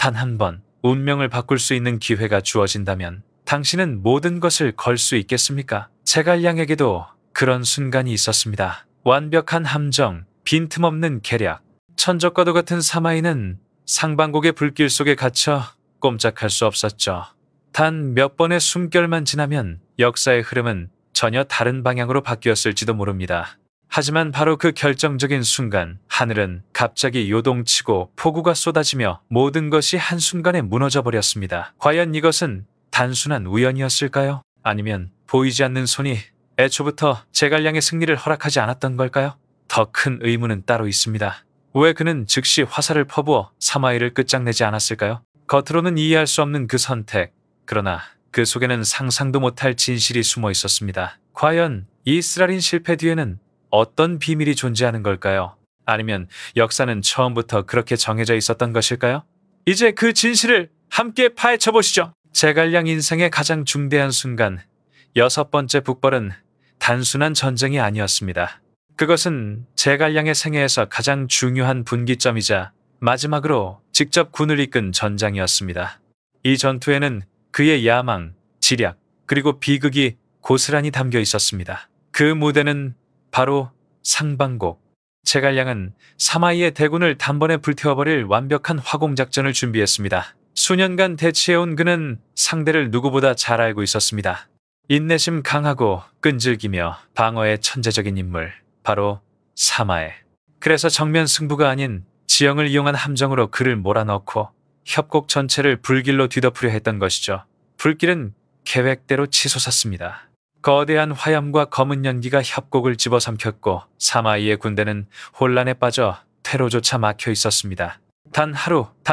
단 한 번 운명을 바꿀 수 있는 기회가 주어진다면 당신은 모든 것을 걸 수 있겠습니까? 제갈량에게도 그런 순간이 있었습니다. 완벽한 함정, 빈틈없는 계략. 천적과도 같은 사마이는 상반곡의 불길 속에 갇혀 꼼짝할 수 없었죠. 단 몇 번의 숨결만 지나면 역사의 흐름은 전혀 다른 방향으로 바뀌었을지도 모릅니다. 하지만 바로 그 결정적인 순간 하늘은 갑자기 요동치고 폭우가 쏟아지며 모든 것이 한순간에 무너져 버렸습니다. 과연 이것은 단순한 우연이었을까요? 아니면 보이지 않는 손이 애초부터 제갈량의 승리를 허락하지 않았던 걸까요? 더 큰 의문은 따로 있습니다. 왜 그는 즉시 화살을 퍼부어 사마이를 끝장내지 않았을까요? 겉으로는 이해할 수 없는 그 선택. 그러나 그 속에는 상상도 못할 진실이 숨어 있었습니다. 과연 이 쓰라린 실패 뒤에는 어떤 비밀이 존재하는 걸까요? 아니면 역사는 처음부터 그렇게 정해져 있었던 것일까요? 이제 그 진실을 함께 파헤쳐 보시죠. 제갈량 인생의 가장 중대한 순간, 6번째 북벌은 단순한 전쟁이 아니었습니다. 그것은 제갈량의 생애에서 가장 중요한 분기점이자 마지막으로 직접 군을 이끈 전장이었습니다. 이 전투에는 그의 야망, 지략, 그리고 비극이 고스란히 담겨 있었습니다. 그 무대는 바로 상반곡. 제갈량은 사마이의 대군을 단번에 불태워버릴 완벽한 화공작전을 준비했습니다. 수년간 대치해온 그는 상대를 누구보다 잘 알고 있었습니다. 인내심 강하고 끈질기며 방어의 천재적인 인물, 바로 사마에. 그래서 정면 승부가 아닌 지형을 이용한 함정으로 그를 몰아넣고 협곡 전체를 불길로 뒤덮으려 했던 것이죠. 불길은 계획대로 치솟았습니다. 거대한 화염과 검은 연기가 협곡을 집어삼켰고 사마이의 군대는 혼란에 빠져 퇴로조차 막혀 있었습니다. 단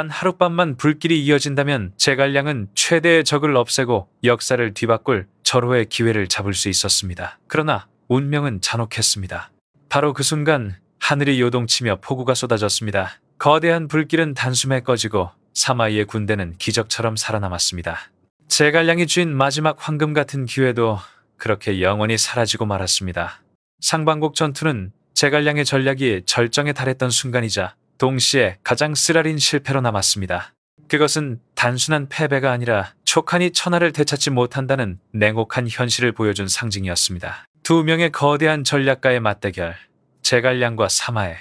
하룻밤만 불길이 이어진다면 제갈량은 최대의 적을 없애고 역사를 뒤바꿀 절호의 기회를 잡을 수 있었습니다. 그러나 운명은 잔혹했습니다. 바로 그 순간 하늘이 요동치며 폭우가 쏟아졌습니다. 거대한 불길은 단숨에 꺼지고 사마이의 군대는 기적처럼 살아남았습니다. 제갈량이 쥔 마지막 황금 같은 기회도 그렇게 영원히 사라지고 말았습니다. 상반곡 전투는 제갈량의 전략이 절정에 달했던 순간이자 동시에 가장 쓰라린 실패로 남았습니다. 그것은 단순한 패배가 아니라 촉한이 천하를 되찾지 못한다는 냉혹한 현실을 보여준 상징이었습니다. 두 명의 거대한 전략가의 맞대결, 제갈량과 사마에.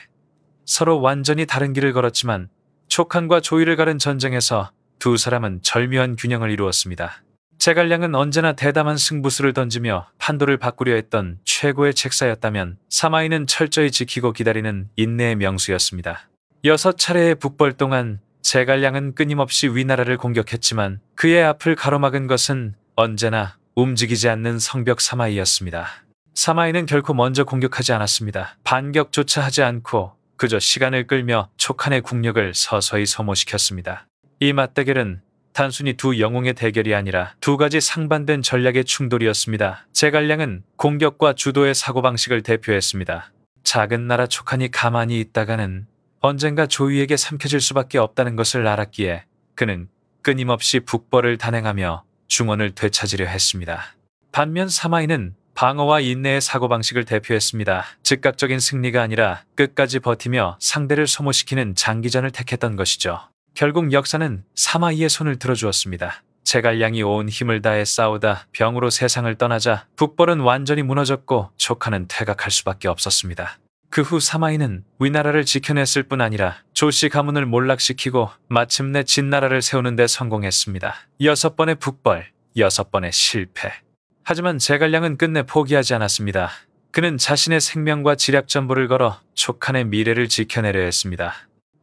서로 완전히 다른 길을 걸었지만 촉한과 조이를 가른 전쟁에서 두 사람은 절묘한 균형을 이루었습니다. 제갈량은 언제나 대담한 승부수를 던지며 판도를 바꾸려 했던 최고의 책사였다면 사마이는 철저히 지키고 기다리는 인내의 명수였습니다. 6차례의 북벌 동안 제갈량은 끊임없이 위나라를 공격했지만 그의 앞을 가로막은 것은 언제나 움직이지 않는 성벽 사마이였습니다. 사마이는 결코 먼저 공격하지 않았습니다. 반격조차 하지 않고 그저 시간을 끌며 촉한의 국력을 서서히 소모시켰습니다. 이 맞대결은 단순히 두 영웅의 대결이 아니라 두 가지 상반된 전략의 충돌이었습니다. 제갈량은 공격과 주도의 사고방식을 대표했습니다. 작은 나라 촉한이 가만히 있다가는 언젠가 조이에게 삼켜질 수밖에 없다는 것을 알았기에 그는 끊임없이 북벌을 단행하며 중원을 되찾으려 했습니다. 반면 사마이는 방어와 인내의 사고방식을 대표했습니다. 즉각적인 승리가 아니라 끝까지 버티며 상대를 소모시키는 장기전을 택했던 것이죠. 결국 역사는 사마이의 손을 들어주었습니다. 제갈량이 온 힘을 다해 싸우다 병으로 세상을 떠나자 북벌은 완전히 무너졌고 촉한은 퇴각할 수밖에 없었습니다. 그 후 사마이는 위나라를 지켜냈을 뿐 아니라 조씨 가문을 몰락시키고 마침내 진나라를 세우는 데 성공했습니다. 6번의 북벌, 6번의 실패. 하지만 제갈량은 끝내 포기하지 않았습니다. 그는 자신의 생명과 지략 전부를 걸어 촉한의 미래를 지켜내려 했습니다.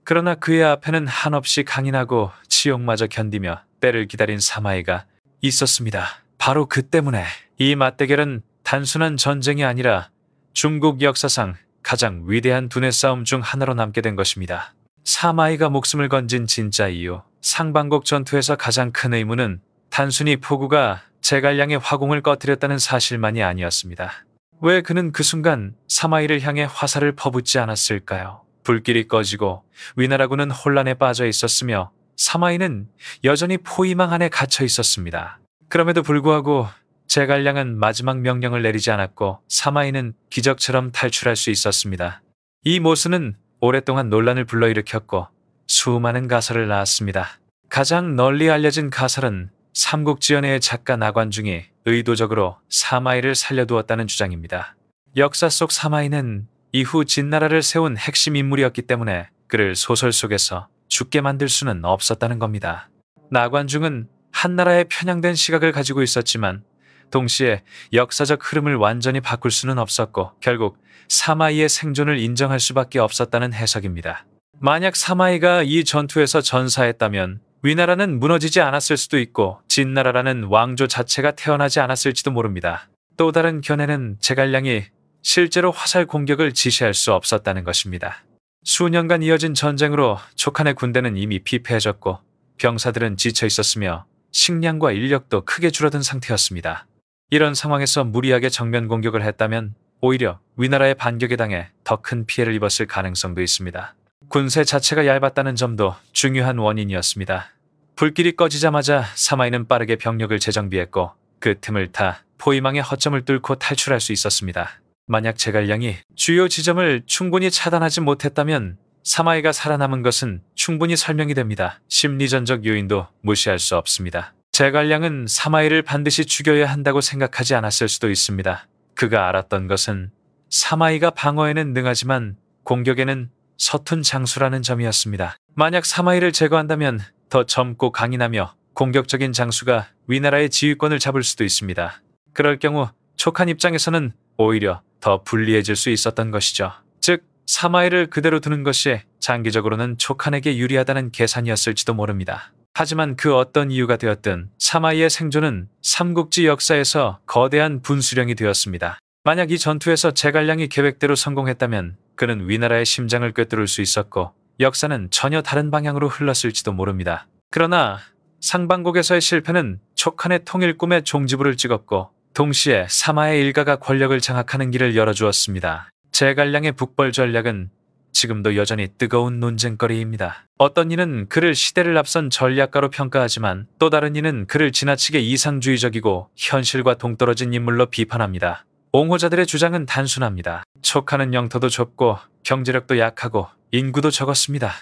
그러나 그의 앞에는 한없이 강인하고 치욕마저 견디며 때를 기다린 사마이가 있었습니다. 바로 그 때문에 이 맞대결은 단순한 전쟁이 아니라 중국 역사상 가장 위대한 두뇌 싸움 중 하나로 남게 된 것입니다. 사마이가 목숨을 건진 진짜 이유. 상반곡 전투에서 가장 큰 의문은 단순히 포구가 제갈량의 화공을 꺼뜨렸다는 사실만이 아니었습니다. 왜 그는 그 순간 사마이를 향해 화살을 퍼붓지 않았을까요? 불길이 꺼지고 위나라군은 혼란에 빠져 있었으며 사마이는 여전히 포위망 안에 갇혀 있었습니다. 그럼에도 불구하고 제갈량은 마지막 명령을 내리지 않았고 사마이는 기적처럼 탈출할 수 있었습니다. 이 모순은 오랫동안 논란을 불러일으켰고 수많은 가설을 낳았습니다. 가장 널리 알려진 가설은 삼국지연의 작가 나관중이 의도적으로 사마이를 살려두었다는 주장입니다. 역사 속 사마이는 이후 진나라를 세운 핵심 인물이었기 때문에 그를 소설 속에서 죽게 만들 수는 없었다는 겁니다. 나관중은 한나라에 편향된 시각을 가지고 있었지만 동시에 역사적 흐름을 완전히 바꿀 수는 없었고 결국 사마이의 생존을 인정할 수밖에 없었다는 해석입니다. 만약 사마이가 이 전투에서 전사했다면 위나라는 무너지지 않았을 수도 있고 진나라라는 왕조 자체가 태어나지 않았을지도 모릅니다. 또 다른 견해는 제갈량이 실제로 화살 공격을 지시할 수 없었다는 것입니다. 수년간 이어진 전쟁으로 촉한의 군대는 이미 피폐해졌고 병사들은 지쳐 있었으며 식량과 인력도 크게 줄어든 상태였습니다. 이런 상황에서 무리하게 정면 공격을 했다면 오히려 위나라의 반격에 당해 더 큰 피해를 입었을 가능성도 있습니다. 군세 자체가 얇았다는 점도 중요한 원인이었습니다. 불길이 꺼지자마자 사마이는 빠르게 병력을 재정비했고 그 틈을 타 포위망의 허점을 뚫고 탈출할 수 있었습니다. 만약 제갈량이 주요 지점을 충분히 차단하지 못했다면 사마이가 살아남은 것은 충분히 설명이 됩니다. 심리전적 요인도 무시할 수 없습니다. 제갈량은 사마이를 반드시 죽여야 한다고 생각하지 않았을 수도 있습니다. 그가 알았던 것은 사마이가 방어에는 능하지만 공격에는 서툰 장수라는 점이었습니다. 만약 사마이를 제거한다면 더 젊고 강인하며 공격적인 장수가 위나라의 지휘권을 잡을 수도 있습니다. 그럴 경우 촉한 입장에서는 오히려 더 불리해질 수 있었던 것이죠. 즉 사마이를 그대로 두는 것이 장기적으로는 촉한에게 유리하다는 계산이었을지도 모릅니다. 하지만 그 어떤 이유가 되었든 사마이의 생존은 삼국지 역사에서 거대한 분수령이 되었습니다. 만약 이 전투에서 제갈량이 계획대로 성공했다면 그는 위나라의 심장을 꿰뚫을 수 있었고 역사는 전혀 다른 방향으로 흘렀을지도 모릅니다. 그러나 상반곡에서의 실패는 촉한의 통일 꿈에 종지부를 찍었고 동시에 사마의 일가가 권력을 장악하는 길을 열어주었습니다. 제갈량의 북벌 전략은 지금도 여전히 뜨거운 논쟁거리입니다. 어떤 이는 그를 시대를 앞선 전략가로 평가하지만 또 다른 이는 그를 지나치게 이상주의적이고 현실과 동떨어진 인물로 비판합니다. 옹호자들의 주장은 단순합니다. 촉한은 영토도 좁고 경제력도 약하고 인구도 적었습니다.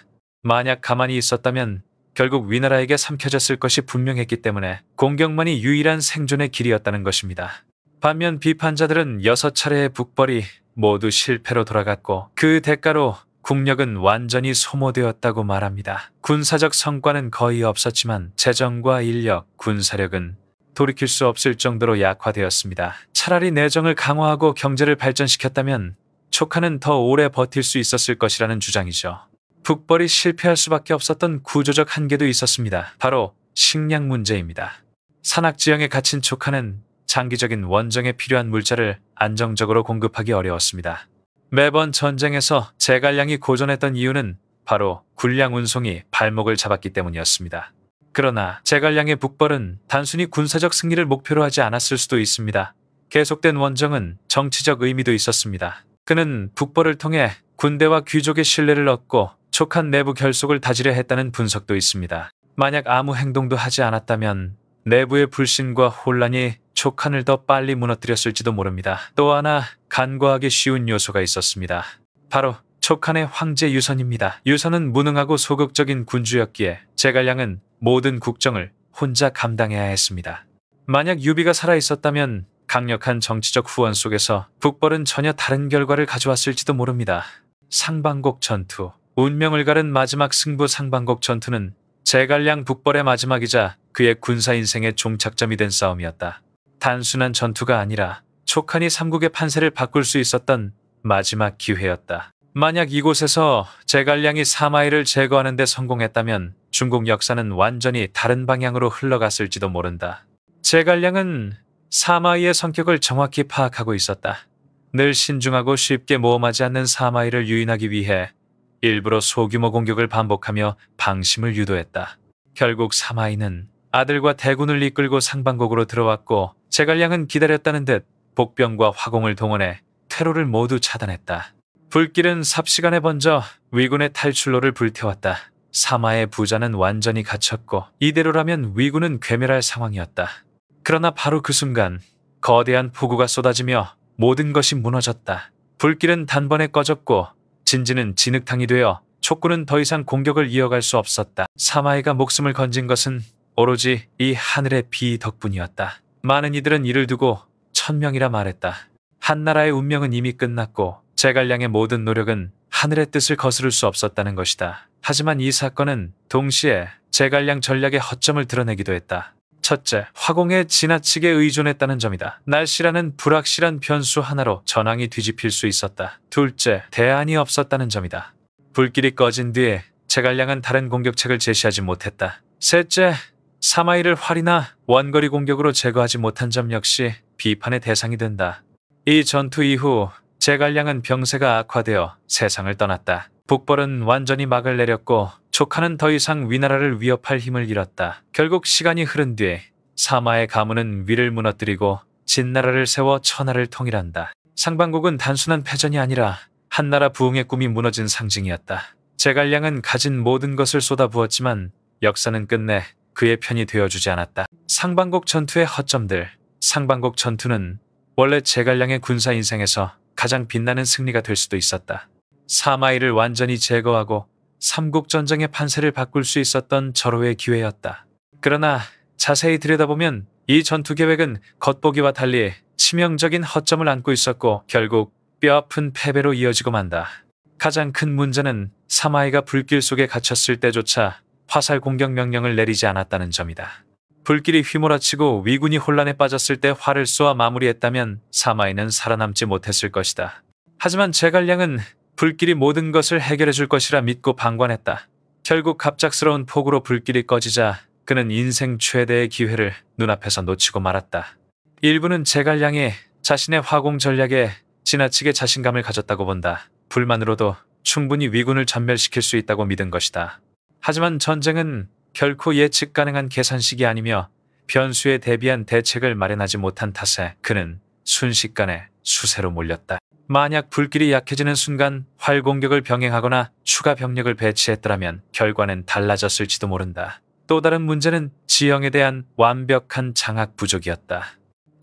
만약 가만히 있었다면 결국 위나라에게 삼켜졌을 것이 분명했기 때문에 공격만이 유일한 생존의 길이었다는 것입니다. 반면 비판자들은 6차례의 북벌이 모두 실패로 돌아갔고 그 대가로 국력은 완전히 소모되었다고 말합니다. 군사적 성과는 거의 없었지만 재정과 인력, 군사력은 돌이킬 수 없을 정도로 약화되었습니다. 차라리 내정을 강화하고 경제를 발전시켰다면 촉한은 더 오래 버틸 수 있었을 것이라는 주장이죠. 북벌이 실패할 수밖에 없었던 구조적 한계도 있었습니다. 바로 식량 문제입니다. 산악지형에 갇힌 촉한은 장기적인 원정에 필요한 물자를 안정적으로 공급하기 어려웠습니다. 매번 전쟁에서 제갈량이 고전했던 이유는 바로 군량 운송이 발목을 잡았기 때문이었습니다. 그러나 제갈량의 북벌은 단순히 군사적 승리를 목표로 하지 않았을 수도 있습니다. 계속된 원정은 정치적 의미도 있었습니다. 그는 북벌을 통해 군대와 귀족의 신뢰를 얻고 촉한 내부 결속을 다지려 했다는 분석도 있습니다. 만약 아무 행동도 하지 않았다면 내부의 불신과 혼란이 촉한을 더 빨리 무너뜨렸을지도 모릅니다. 또 하나 간과하기 쉬운 요소가 있었습니다. 바로 촉한의 황제 유선입니다. 유선은 무능하고 소극적인 군주였기에 제갈량은 모든 국정을 혼자 감당해야 했습니다. 만약 유비가 살아있었다면 강력한 정치적 후원 속에서 북벌은 전혀 다른 결과를 가져왔을지도 모릅니다. 상반곡 전투. 운명을 가른 마지막 승부 상반곡 전투는 제갈량 북벌의 마지막이자 그의 군사 인생의 종착점이 된 싸움이었다. 단순한 전투가 아니라 촉한이 삼국의 판세를 바꿀 수 있었던 마지막 기회였다. 만약 이곳에서 제갈량이 사마이를 제거하는 데 성공했다면 중국 역사는 완전히 다른 방향으로 흘러갔을지도 모른다. 제갈량은 사마이의 성격을 정확히 파악하고 있었다. 늘 신중하고 쉽게 모험하지 않는 사마이를 유인하기 위해 일부러 소규모 공격을 반복하며 방심을 유도했다. 결국 사마이는 아들과 대군을 이끌고 상반곡으로 들어왔고 제갈량은 기다렸다는 듯 복병과 화공을 동원해 퇴로를 모두 차단했다. 불길은 삽시간에 번져 위군의 탈출로를 불태웠다. 사마의 부자는 완전히 갇혔고 이대로라면 위군은 괴멸할 상황이었다. 그러나 바로 그 순간 거대한 폭우가 쏟아지며 모든 것이 무너졌다. 불길은 단번에 꺼졌고 진지는 진흙탕이 되어 촉구는 더 이상 공격을 이어갈 수 없었다. 사마이가 목숨을 건진 것은 오로지 이 하늘의 비 덕분이었다. 많은 이들은 이를 두고 천명이라 말했다. 한나라의 운명은 이미 끝났고 제갈량의 모든 노력은 하늘의 뜻을 거스를 수 없었다는 것이다. 하지만 이 사건은 동시에 제갈량 전략의 허점을 드러내기도 했다. 첫째, 화공에 지나치게 의존했다는 점이다. 날씨라는 불확실한 변수 하나로 전황이 뒤집힐 수 있었다. 둘째, 대안이 없었다는 점이다. 불길이 꺼진 뒤에 제갈량은 다른 공격책을 제시하지 못했다. 셋째, 사마이를 활이나 원거리 공격으로 제거하지 못한 점 역시 비판의 대상이 된다. 이 전투 이후 제갈량은 병세가 악화되어 세상을 떠났다. 북벌은 완전히 막을 내렸고 촉하는 더 이상 위나라를 위협할 힘을 잃었다. 결국 시간이 흐른 뒤에 사마의 가문은 위를 무너뜨리고 진나라를 세워 천하를 통일한다. 상반국은 단순한 패전이 아니라 한나라 부흥의 꿈이 무너진 상징이었다. 제갈량은 가진 모든 것을 쏟아부었지만 역사는 끝내 그의 편이 되어주지 않았다. 상반국 전투의 허점들. 상반국 전투는 원래 제갈량의 군사 인생에서 가장 빛나는 승리가 될 수도 있었다. 사마이를 완전히 제거하고 삼국전쟁의 판세를 바꿀 수 있었던 절호의 기회였다. 그러나 자세히 들여다보면 이 전투 계획은 겉보기와 달리 치명적인 허점을 안고 있었고 결국 뼈아픈 패배로 이어지고 만다. 가장 큰 문제는 사마이가 불길 속에 갇혔을 때조차 화살 공격 명령을 내리지 않았다는 점이다. 불길이 휘몰아치고 위군이 혼란에 빠졌을 때 활을 쏘아 마무리했다면 사마이는 살아남지 못했을 것이다. 하지만 제갈량은 불길이 모든 것을 해결해 줄 것이라 믿고 방관했다. 결국 갑작스러운 폭우로 불길이 꺼지자 그는 인생 최대의 기회를 눈앞에서 놓치고 말았다. 일부는 제갈량이 자신의 화공 전략에 지나치게 자신감을 가졌다고 본다. 불만으로도 충분히 위군을 전멸시킬 수 있다고 믿은 것이다. 하지만 전쟁은 결코 예측 가능한 계산식이 아니며 변수에 대비한 대책을 마련하지 못한 탓에 그는 순식간에 수세로 몰렸다. 만약 불길이 약해지는 순간 활 공격을 병행하거나 추가 병력을 배치했더라면 결과는 달라졌을지도 모른다. 또 다른 문제는 지형에 대한 완벽한 장악 부족이었다.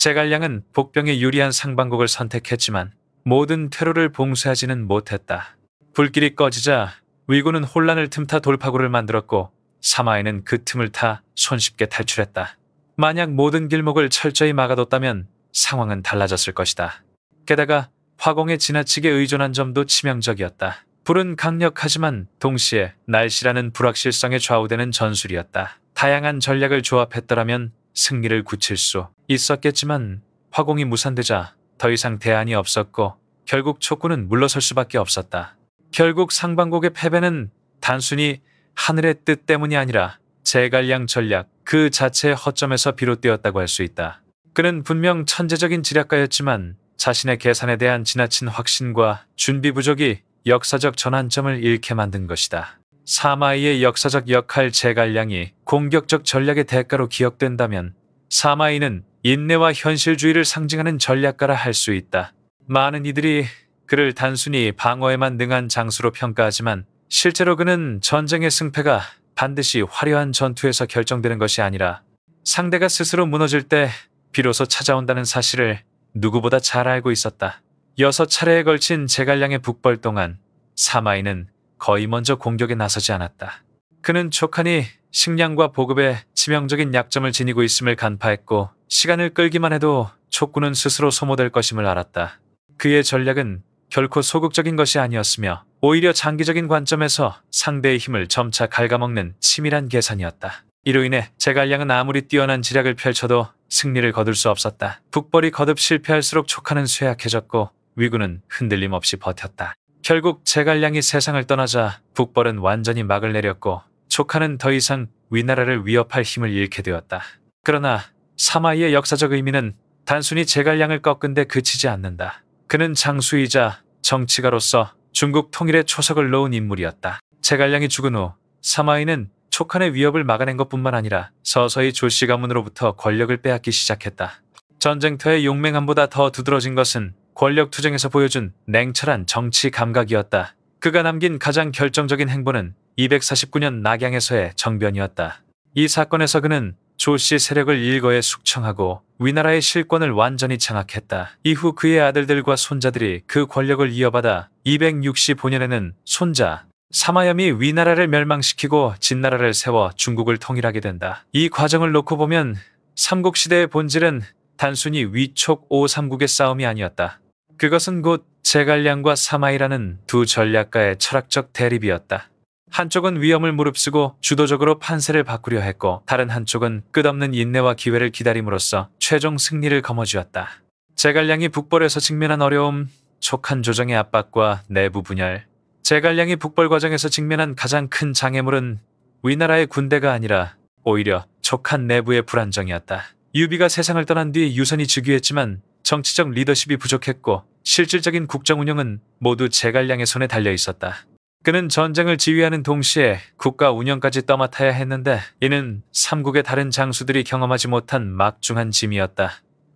제갈량은 복병에 유리한 상반국을 선택했지만 모든 퇴로를 봉쇄하지는 못했다. 불길이 꺼지자 위군은 혼란을 틈타 돌파구를 만들었고 사마이는 그 틈을 타 손쉽게 탈출했다. 만약 모든 길목을 철저히 막아뒀다면 상황은 달라졌을 것이다. 게다가 화공에 지나치게 의존한 점도 치명적이었다. 불은 강력하지만 동시에 날씨라는 불확실성에 좌우되는 전술이었다. 다양한 전략을 조합했더라면 승리를 굳힐 수 있었겠지만 화공이 무산되자 더 이상 대안이 없었고 결국 촉구는 물러설 수밖에 없었다. 결국 상반국의 패배는 단순히 하늘의 뜻 때문이 아니라 제갈량 전략 그 자체의 허점에서 비롯되었다고 할 수 있다. 그는 분명 천재적인 지략가였지만 자신의 계산에 대한 지나친 확신과 준비 부족이 역사적 전환점을 잃게 만든 것이다. 사마이의 역사적 역할 제갈량이 공격적 전략의 대가로 기억된다면 사마이는 인내와 현실주의를 상징하는 전략가라 할 수 있다. 많은 이들이 그를 단순히 방어에만 능한 장수로 평가하지만 실제로 그는 전쟁의 승패가 반드시 화려한 전투에서 결정되는 것이 아니라 상대가 스스로 무너질 때 비로소 찾아온다는 사실을 누구보다 잘 알고 있었다. 6차례에 걸친 제갈량의 북벌 동안 사마이는 거의 먼저 공격에 나서지 않았다. 그는 촉한이 식량과 보급에 치명적인 약점을 지니고 있음을 간파했고 시간을 끌기만 해도 촉구는 스스로 소모될 것임을 알았다. 그의 전략은 결코 소극적인 것이 아니었으며 오히려 장기적인 관점에서 상대의 힘을 점차 갉아먹는 치밀한 계산이었다. 이로 인해 제갈량은 아무리 뛰어난 지략을 펼쳐도 승리를 거둘 수 없었다. 북벌이 거듭 실패할수록 촉하는 쇠약해졌고 위군은 흔들림 없이 버텼다. 결국 제갈량이 세상을 떠나자 북벌은 완전히 막을 내렸고 촉하는 더 이상 위나라를 위협할 힘을 잃게 되었다. 그러나 사마이의 역사적 의미는 단순히 제갈량을 꺾은 데 그치지 않는다. 그는 장수이자 정치가로서 중국 통일의 초석을 놓은 인물이었다. 제갈량이 죽은 후 사마이는 촉한의 위협을 막아낸 것뿐만 아니라 서서히 조씨 가문으로부터 권력을 빼앗기 시작했다. 전쟁터의 용맹함보다 더 두드러진 것은 권력 투쟁에서 보여준 냉철한 정치 감각이었다. 그가 남긴 가장 결정적인 행보는 249년 낙양에서의 정변이었다. 이 사건에서 그는 조씨 세력을 일거에 숙청하고 위나라의 실권을 완전히 장악했다. 이후 그의 아들들과 손자들이 그 권력을 이어받아 265년에는 손자 사마염이 위나라를 멸망시키고 진나라를 세워 중국을 통일하게 된다. 이 과정을 놓고 보면 삼국시대의 본질은 단순히 위촉 오삼국의 싸움이 아니었다. 그것은 곧 제갈량과 사마이라는 두 전략가의 철학적 대립이었다. 한쪽은 위험을 무릅쓰고 주도적으로 판세를 바꾸려 했고, 다른 한쪽은 끝없는 인내와 기회를 기다림으로써 최종 승리를 거머쥐었다. 제갈량이 북벌에서 직면한 어려움, 촉한 조정의 압박과 내부 분열. 제갈량이 북벌 과정에서 직면한 가장 큰 장애물은 위나라의 군대가 아니라 오히려 촉한 내부의 불안정이었다. 유비가 세상을 떠난 뒤 유선이 즉위했지만 정치적 리더십이 부족했고 실질적인 국정 운영은 모두 제갈량의 손에 달려 있었다. 그는 전쟁을 지휘하는 동시에 국가 운영까지 떠맡아야 했는데 이는 삼국의 다른 장수들이 경험하지 못한 막중한 짐이었다.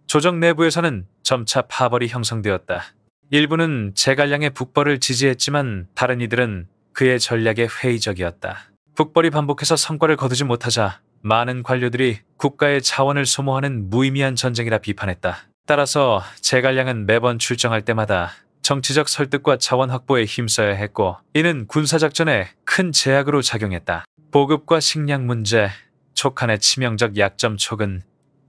조정 내부에서는 점차 파벌이 형성되었다. 일부는 제갈량의 북벌을 지지했지만 다른 이들은 그의 전략에 회의적이었다. 북벌이 반복해서 성과를 거두지 못하자 많은 관료들이 국가의 자원을 소모하는 무의미한 전쟁이라 비판했다. 따라서 제갈량은 매번 출정할 때마다 정치적 설득과 자원 확보에 힘써야 했고, 이는 군사작전에 큰 제약으로 작용했다. 보급과 식량 문제, 촉한의 치명적 약점 촉은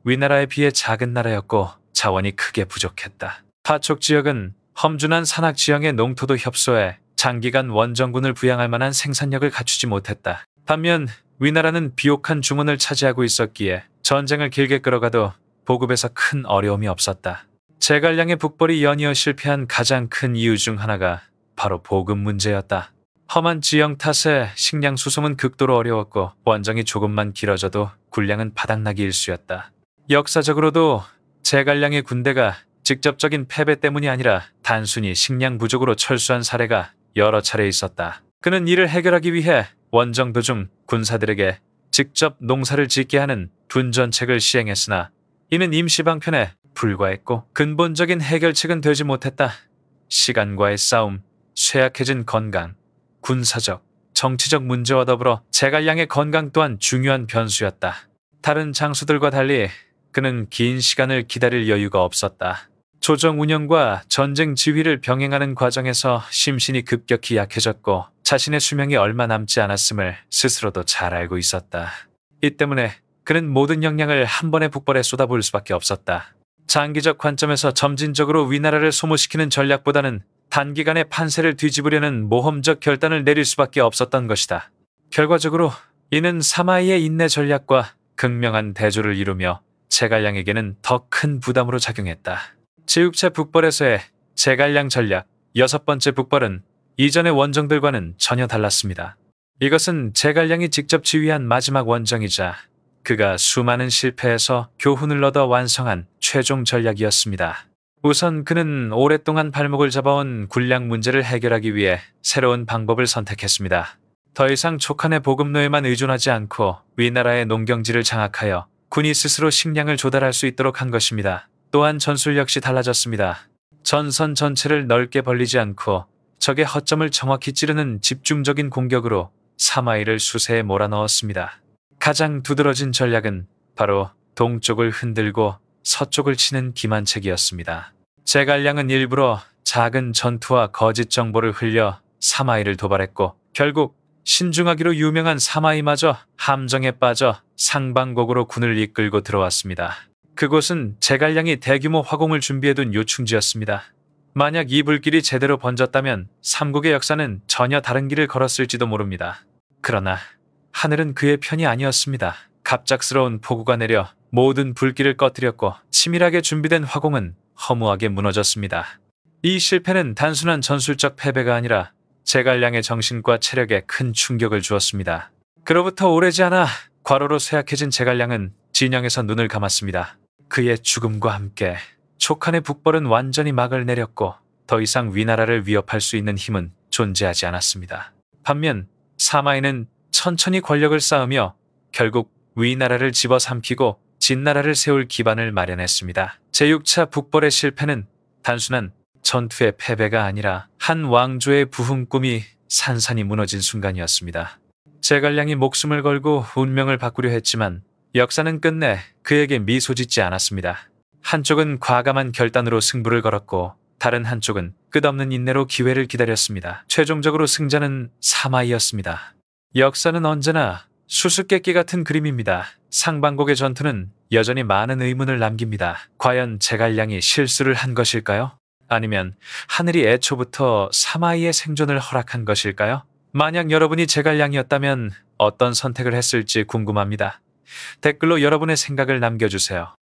위나라에 비해 작은 나라였고 자원이 크게 부족했다. 하촉 지역은 험준한 산악 지형의 농토도 협소해 장기간 원정군을 부양할 만한 생산력을 갖추지 못했다. 반면 위나라는 비옥한 중원을 차지하고 있었기에 전쟁을 길게 끌어가도 보급에서 큰 어려움이 없었다. 제갈량의 북벌이 연이어 실패한 가장 큰 이유 중 하나가 바로 보급 문제였다. 험한 지형 탓에 식량 수송은 극도로 어려웠고 원정이 조금만 길어져도 군량은 바닥나기 일쑤였다. 역사적으로도 제갈량의 군대가 직접적인 패배 때문이 아니라 단순히 식량 부족으로 철수한 사례가 여러 차례 있었다. 그는 이를 해결하기 위해 원정 도중 군사들에게 직접 농사를 짓게 하는 둔전책을 시행했으나 이는 임시방편에 불과했고 근본적인 해결책은 되지 못했다. 시간과의 싸움, 쇠약해진 건강, 군사적, 정치적 문제와 더불어 제갈량의 건강 또한 중요한 변수였다. 다른 장수들과 달리 그는 긴 시간을 기다릴 여유가 없었다. 조정 운영과 전쟁 지휘를 병행하는 과정에서 심신이 급격히 약해졌고 자신의 수명이 얼마 남지 않았음을 스스로도 잘 알고 있었다. 이 때문에 그는 모든 역량을 한 번에 북벌에 쏟아부을 수밖에 없었다. 장기적 관점에서 점진적으로 위나라를 소모시키는 전략보다는 단기간에 판세를 뒤집으려는 모험적 결단을 내릴 수밖에 없었던 것이다. 결과적으로 이는 사마이의 인내 전략과 극명한 대조를 이루며 제갈량에게는 더 큰 부담으로 작용했다. 제6차 북벌에서의 제갈량 전략, 6번째 북벌은 이전의 원정들과는 전혀 달랐습니다. 이것은 제갈량이 직접 지휘한 마지막 원정이자 그가 수많은 실패에서 교훈을 얻어 완성한 최종 전략이었습니다. 우선 그는 오랫동안 발목을 잡아온 군량 문제를 해결하기 위해 새로운 방법을 선택했습니다. 더 이상 촉한의 보급로에만 의존하지 않고 위나라의 농경지를 장악하여 군이 스스로 식량을 조달할 수 있도록 한 것입니다. 또한 전술 역시 달라졌습니다. 전선 전체를 넓게 벌리지 않고 적의 허점을 정확히 찌르는 집중적인 공격으로 사마이를 수세에 몰아넣었습니다. 가장 두드러진 전략은 바로 동쪽을 흔들고 서쪽을 치는 기만책이었습니다. 제갈량은 일부러 작은 전투와 거짓 정보를 흘려 사마이를 도발했고 결국 신중하기로 유명한 사마이마저 함정에 빠져 상방곡으로 군을 이끌고 들어왔습니다. 그곳은 제갈량이 대규모 화공을 준비해둔 요충지였습니다. 만약 이 불길이 제대로 번졌다면 삼국의 역사는 전혀 다른 길을 걸었을지도 모릅니다. 그러나 하늘은 그의 편이 아니었습니다. 갑작스러운 폭우가 내려 모든 불길을 꺼뜨렸고 치밀하게 준비된 화공은 허무하게 무너졌습니다. 이 실패는 단순한 전술적 패배가 아니라 제갈량의 정신과 체력에 큰 충격을 주었습니다. 그로부터 오래지 않아 과로로 쇠약해진 제갈량은 진영에서 눈을 감았습니다. 그의 죽음과 함께 촉한의 북벌은 완전히 막을 내렸고 더 이상 위나라를 위협할 수 있는 힘은 존재하지 않았습니다. 반면 사마이는 천천히 권력을 쌓으며 결국 위나라를 집어삼키고 진나라를 세울 기반을 마련했습니다. 제6차 북벌의 실패는 단순한 전투의 패배가 아니라 한 왕조의 부흥 꿈이 산산이 무너진 순간이었습니다. 제갈량이 목숨을 걸고 운명을 바꾸려 했지만 역사는 끝내 그에게 미소 짓지 않았습니다. 한쪽은 과감한 결단으로 승부를 걸었고 다른 한쪽은 끝없는 인내로 기회를 기다렸습니다. 최종적으로 승자는 사마이였습니다. 역사는 언제나 수수께끼 같은 그림입니다. 상반곡의 전투는 여전히 많은 의문을 남깁니다. 과연 제갈량이 실수를 한 것일까요? 아니면 하늘이 애초부터 사마이의 생존을 허락한 것일까요? 만약 여러분이 제갈량이었다면 어떤 선택을 했을지 궁금합니다. 댓글로 여러분의 생각을 남겨주세요.